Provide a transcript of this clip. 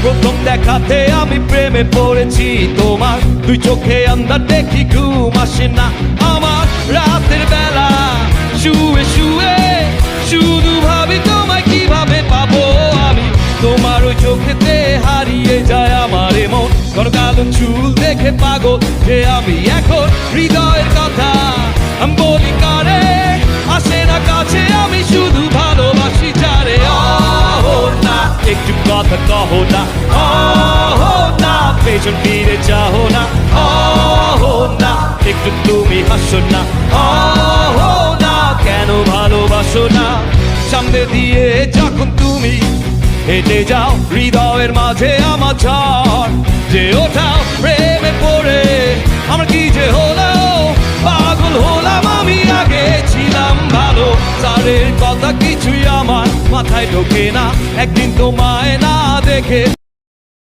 প্রথম দেখাতে আমি প্রেমে পড়েছি তোমার, দুই চোখে আন্ধার দেখি ঘুম আসে না আমার। রাতের বেলা শুয়ে শুয়ে শুধু ভাবি তোমায় কিভাবে পাবো আমি। তোমার ওই চোখেতে হারিয়ে যায় আমার মন, ঘন কালো চুল দেখে পাগল যে আমি এখন। হৃদয়ের কথা আমি বলি কারে, আসে না কাছে আমি শুধু ভালোবাসি যারে। না একটু কথা কহো না, না পেছন ফিরে চাহো না, না একটু তুমি হাসো না, না কেন ভালোবাসো না। সামনে দিয়ে যখন তুমি হেঁটে যাও, হৃদয়ের মাঝে আমার ঝড় যে ওঠাও। প্রেমে পড়ে আমার কি যে হলো, পাগল হলাম আমি, আগে ছিলাম ভালো। তারের কথা কিছুই আমার মাথায় ঢোকে না, একদিন তোমায় না দেখে